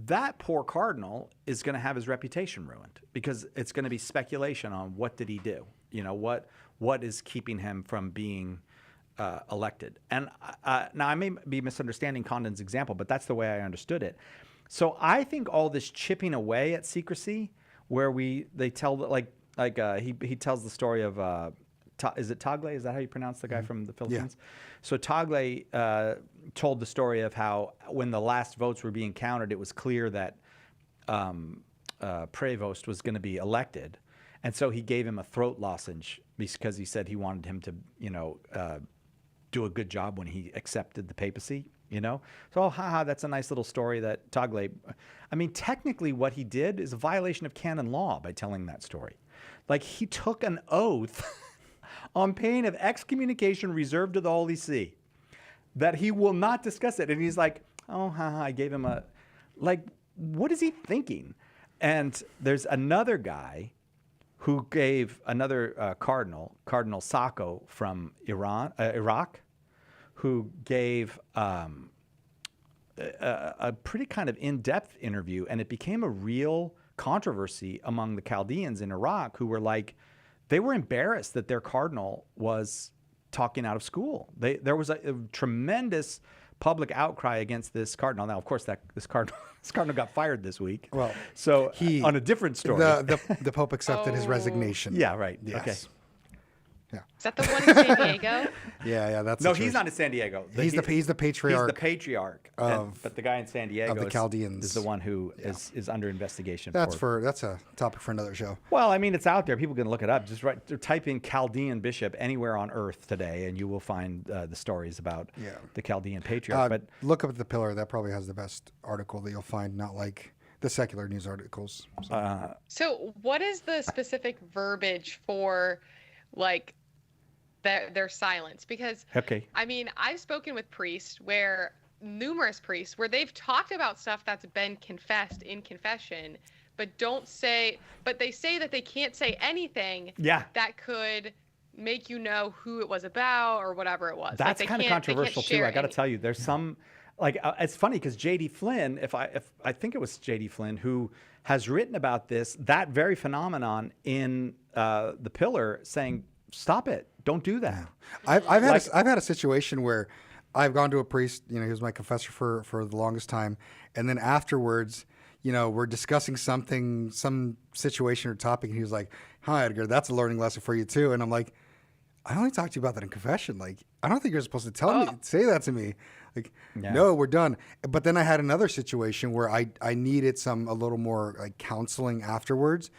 that poor cardinal is going to have his reputation ruined, because it's going to be speculation on what did he do? What is keeping him from being elected? And now I may be misunderstanding Condon's example, but that's the way I understood it. So I think all this chipping away at secrecy, where they tell he tells the story of is it Tagle? Is that how you pronounce the guy from the Philippines? Yeah. So Tagle told the story of how when the last votes were being counted, it was clear that Prevost was going to be elected, and so he gave him a throat lozenge because he said he wanted him to, do a good job when he accepted the papacy. So that's a nice little story that Tagle. I mean, technically, what he did is a violation of canon law by telling that story. Like, he took an oath on pain of excommunication reserved to the Holy See that he will not discuss it. And he's like, I gave him what is he thinking? And there's another guy who gave another Cardinal Sacco from Iraq, who gave a pretty kind of in-depth interview, and it became a real controversy among the Chaldeans in Iraq, who were like, they were embarrassed that their cardinal was talking out of school. There was a tremendous public outcry against this cardinal. Now, of course, this cardinal got fired this week. Well, so on a different story, the Pope accepted his resignation. Yeah, right. Yes. Okay. Yeah. Is that the one in San Diego? Yeah, that's no. He's not in San Diego. He's the patriarch. He's the patriarch. But the guy in San Diego of the Chaldeans is the one who is under investigation. That's a topic for another show. Well, I mean, it's out there. People can look it up. Just type in Chaldean bishop anywhere on earth today, and you will find the stories about the Chaldean patriarch. But look up at the Pillar. That probably has the best article that you'll find. Not like the secular news articles. So what is the specific verbiage for, like, their silence? Because I mean, I've spoken with numerous priests where they've talked about stuff that's been confessed in confession, but they say that they can't say anything Yeah. that could make you know who it was about or whatever it was. That's like kind of controversial too. I got to tell you, there's some, like, it's funny because J.D. Flynn, if I think it was J.D. Flynn who has written about that very phenomenon in The Pillar, saying, stop it, don't do that. I've had a situation where I've gone to a priest, he was my confessor for the longest time, and then afterwards, we're discussing some situation or topic, and he was like, "Hi, Edgar, that's a learning lesson for you too." And I'm like, I only talked to you about that in confession. Like, I don't think you're supposed to say that to me. Like, no, we're done. But then I had another situation where I needed a little more like counseling afterwards.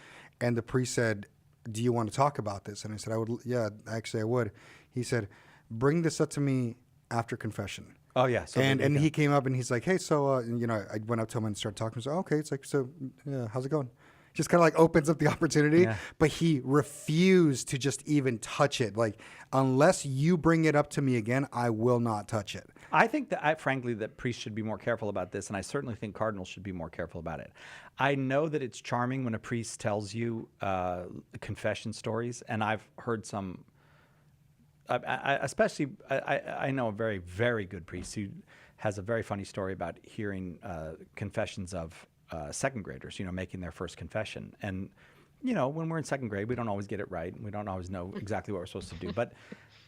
And the priest said, "Do you want to talk about this?" And I said, "Yeah, actually I would." He said, "Bring this up to me after confession." Oh yeah. So and he came up and he's like, "Hey, so, I went up to him and started talking. So, okay. It's like, so, yeah, how's it going?" Just kind of like opens up the opportunity, but he refused to just even touch it. Like, unless you bring it up to me again, I will not touch it. I think frankly, that priests should be more careful about this, and I certainly think cardinals should be more careful about it. I know that it's charming when a priest tells you confession stories, and I've heard some. I know a very, very good priest who has a very funny story about hearing confessions of second graders, making their first confession. And, when we're in second grade, we don't always get it right. And we don't always know exactly what we're supposed to do. But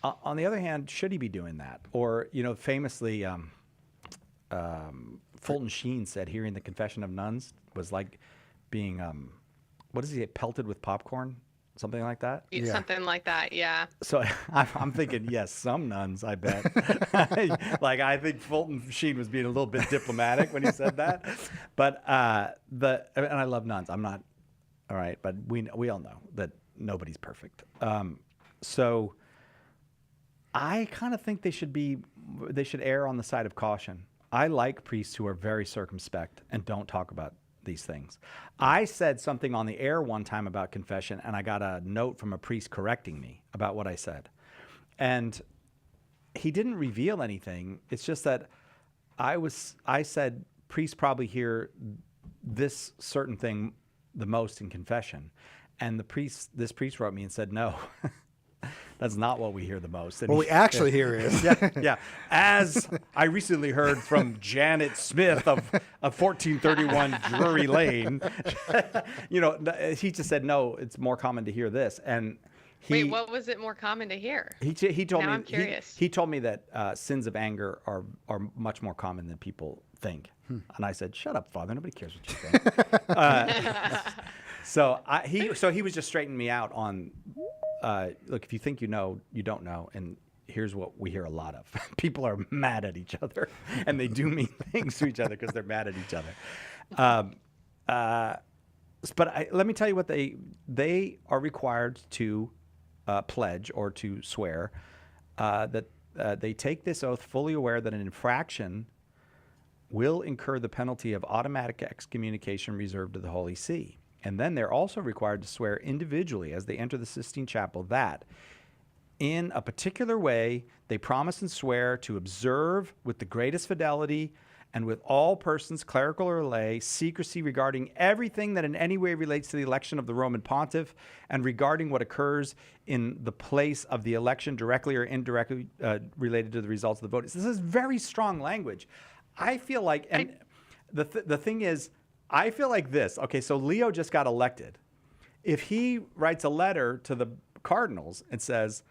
on the other hand, should he be doing that? Or, famously, Fulton Sheen said hearing the confession of nuns was like being, what does he say, pelted with popcorn? Something like that? Yeah. Something like that, yeah. So I'm thinking, yes, some nuns, I bet. I think Fulton Sheen was being a little bit diplomatic when he said that. But and I love nuns. I'm not, all right, but we all know that nobody's perfect. So I kind of think they should err on the side of caution. I like priests who are very circumspect and don't talk about these things. I said something on the air one time about confession, and I got a note from a priest correcting me about what I said. And he didn't reveal anything. It's just that I said priests probably hear this certain thing the most in confession. And this priest wrote me and said, "No, that's not what we hear the most." And what we actually hear is. Yeah. As I recently heard from Janet Smith of 1431 Drury Lane, he just said, "No, it's more common to hear this." And wait, what was it more common to hear? He told me. I'm curious. He told me that sins of anger are much more common than people think. And I said, "Shut up, Father. Nobody cares what you think." So he was just straightening me out on. Look, if you think you know, you don't know. And here's what we hear a lot of. People are mad at each other, and they do mean things to each other because they're mad at each other. But let me tell you what they are required to pledge or to swear that they take this oath fully aware that an infraction will incur the penalty of automatic excommunication reserved to the Holy See. And then they're also required to swear individually as they enter the Sistine Chapel that in a particular way they promise and swear to observe with the greatest fidelity and with all persons, clerical or lay, secrecy regarding everything that in any way relates to the election of the Roman pontiff and regarding what occurs in the place of the election directly or indirectly related to the results of the vote. This is very strong language. I feel like, and the thing is, I feel like this. Okay, so Leo just got elected. If he writes a letter to the cardinals and says,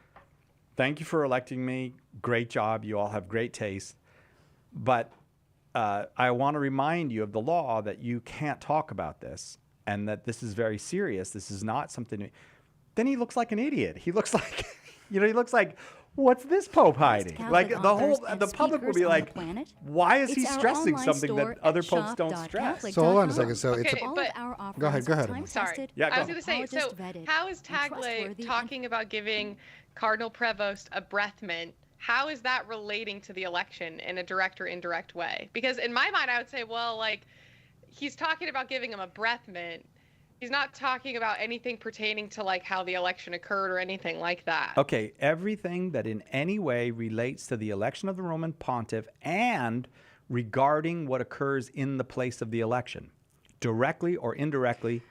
"Thank you for electing me. Great job. You all have great taste. But I want to remind you of the law that you can't talk about this and that this is very serious. This is not something." Then he looks like an idiot. He looks like, what's this Pope hiding? Like the public will be like, why is he stressing something that other popes don't stress? So hold on a second. So okay, go ahead. Sorry. Yeah, I was going to say, so how is Tagle talking about giving Cardinal Prevost a breath mint? How is that relating to the election in a direct or indirect way? Because in my mind, I would say, well, like, he's talking about giving him a breath mint. He's not talking about anything pertaining to like how the election occurred or anything like that. Okay, everything that in any way relates to the election of the Roman pontiff and regarding what occurs in the place of the election. directly or indirectly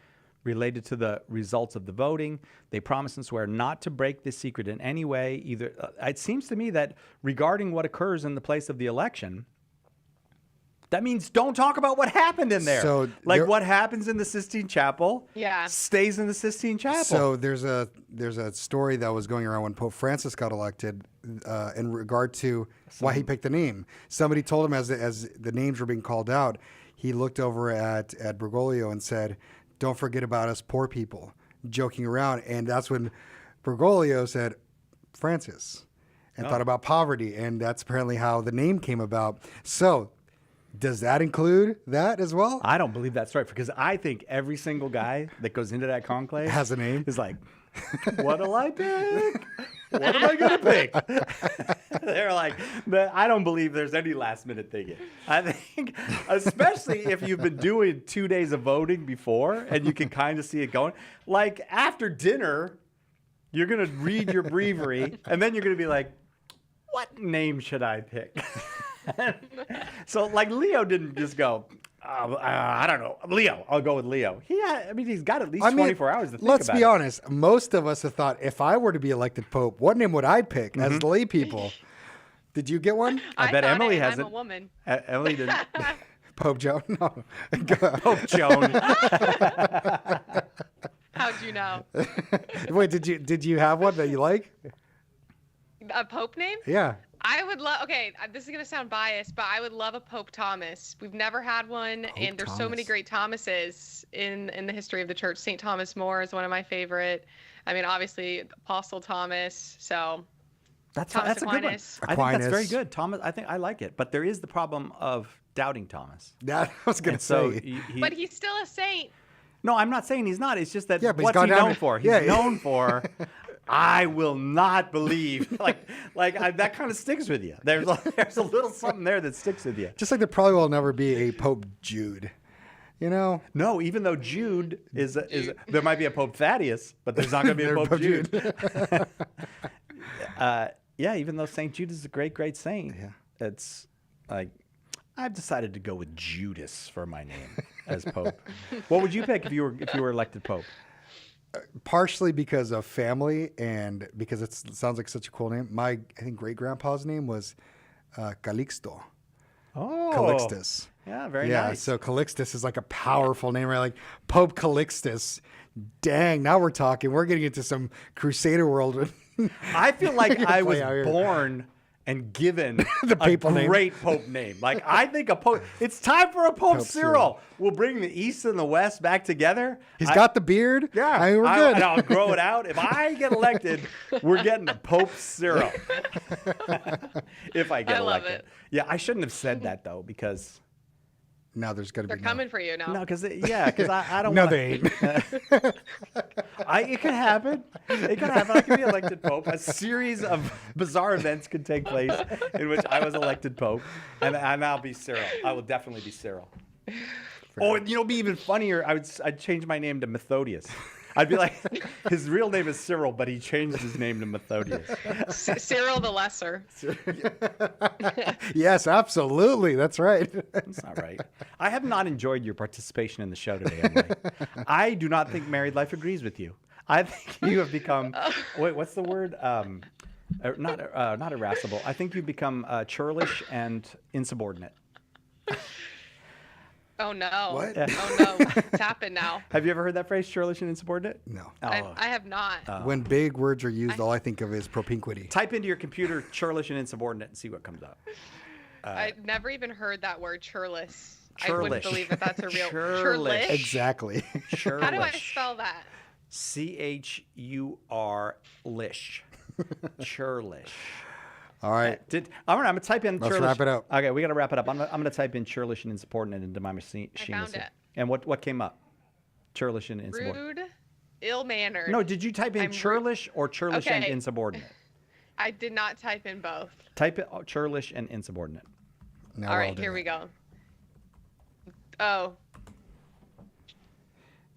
related to the results of the voting. They promise and swear not to break this secret in any way. Either it seems to me that regarding what occurs in the place of the election, that means don't talk about what happened in there. So like what happens in the Sistine Chapel stays in the Sistine Chapel. So there's a story that was going around when Pope Francis got elected in regard to why he picked the name. Somebody told him as the names were being called out, he looked over at Bergoglio and said, "Don't forget about us poor people," joking around. And that's when Bergoglio said, "Francis," and thought about poverty. And that's apparently how the name came about. So does that include that as well? I don't believe that's right, because I think every single guy that goes into that conclave Has a name? Is like, what'll I pick? What am I going to pick? They're like, I don't believe there's any last minute thinking. I think, especially if you've been doing 2 days of voting before and you can kind of see it going, like after dinner, you're going to read your breviary and then you're going to be like, what name should I pick? So, like, Leo didn't just go, I don't know, Leo. I'll go with Leo. He's got at least 24 hours to think about it. Let's be honest. Most of us have thought, if I were to be elected Pope, what name would I pick as lay people? Did you get one? I bet Emily hasn't. I'm a woman. Emily didn't. Pope Joan? No. Pope Joan. How'd you know? Wait, did you have one that you like? A Pope name? Yeah. I would love, okay, this is going to sound biased, but I would love a Pope Thomas. We've never had one, and there's so many great Thomases in the history of the church. St. Thomas More is one of my favorite. I mean, obviously, Apostle Thomas, so That's Thomas a good one. Aquinas. I think that's very good. Thomas, I think I like it. But there is the problem of doubting Thomas. That I was going to So say. But he's still a saint. No, I'm not saying he's not. It's just that Yeah, but he's what's gone he down known to- for? He's Yeah. known for, I will not believe. That kind of sticks with you. There's a little something there that sticks with you. Just like there probably will never be a Pope Jude. You know? No, even though Jude is there might be a Pope Thaddeus, but there's not going to be a Pope Jude. Yeah, even though Saint Jude is a great, great saint, it's like I've decided to go with Judas for my name as Pope. What would you pick if you were elected Pope? Partially because of family and because it sounds like such a cool name. I think great-grandpa's name was Calixto. Oh, Calixtus. Yeah, very Yeah, nice. so Calixtus is like a powerful name, right? Like Pope Calixtus. Dang, now we're talking. We're getting into some Crusader world. I feel like I was Play out here. born and given The papal a name. great Pope name. Like, I think a Pope, it's time for a Pope Cyril. We'll bring the East and the West back together. He's got the beard. Yeah, I mean, we're good. And I'll grow it out. If I get elected, we're getting a Pope Cyril. If I get I love elected. it. Yeah, I shouldn't have said that, though, because... Now there's got to be They're coming for you now. No, because I don't No, wanna- they ain't. It could happen. It could happen. I could be elected Pope. A series of bizarre events could take place in which I was elected Pope, and I'll be Cyril. I will definitely be Cyril. Or it'd be even funnier. I'd change my name to Methodius. I'd be like, his real name is Cyril, but he changed his name to Methodius. Cyril the Lesser. Yes, absolutely. That's right. That's not right. I have not enjoyed your participation in the show today, Emily. I do not think married life agrees with you. I think you have become, wait, what's the word? Not irascible. I think you've become churlish and insubordinate. Oh, no. What? Oh, no. It's happened now. Have you ever heard that phrase, churlish and insubordinate? No. Oh. I have not. When big words are used, all I think of is propinquity. Type into your computer churlish and insubordinate and see what comes up. I never even heard that word, churlish. I Churlish. wouldn't believe that that's a real Churlish. Exactly. Churlish. How do I spell that? Chur-lish. Churlish. All right. I'm gonna type in. Let's churlish. wrap it up. Okay, we gotta wrap it up. I'm gonna type in churlish and insubordinate into my machine. I found it. And what came up? Churlish and insubordinate. Rude, ill-mannered. No, did you type in I'm churlish or churlish and Okay. insubordinate? I did not type in both. Type it churlish and insubordinate. Now All we're right, here we go. Oh.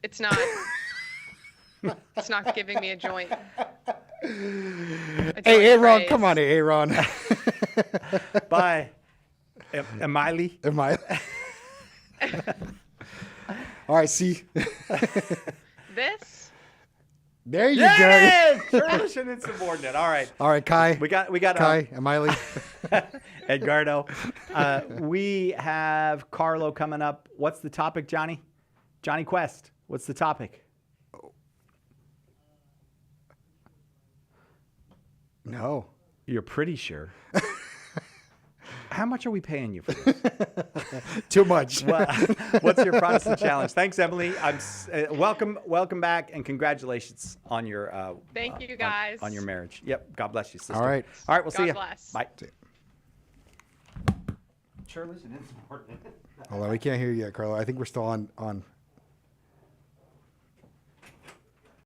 It's not. It's not giving me a joint. Hey, Aaron, come on, Aaron. Bye. Emily. Am I? All right, see. This? There you Yes! Churlish and insubordinate. All right. go. All right, Kai. We got Kai and Miley. Edgardo. We have Carlo coming up. What's the topic, Johnny? Johnny Quest. What's the topic? No. You're pretty sure. How much are we paying you for this? Too much. What's your Protestant challenge? Thanks, Emily. Welcome back, and congratulations on your Thank you, guys. on your marriage. Yep. God bless you, sister. All right. We'll see God you. bless. Bye. Churlish and insubordinate. Hold on, we can't hear you yet, Carlo. I think we're still on.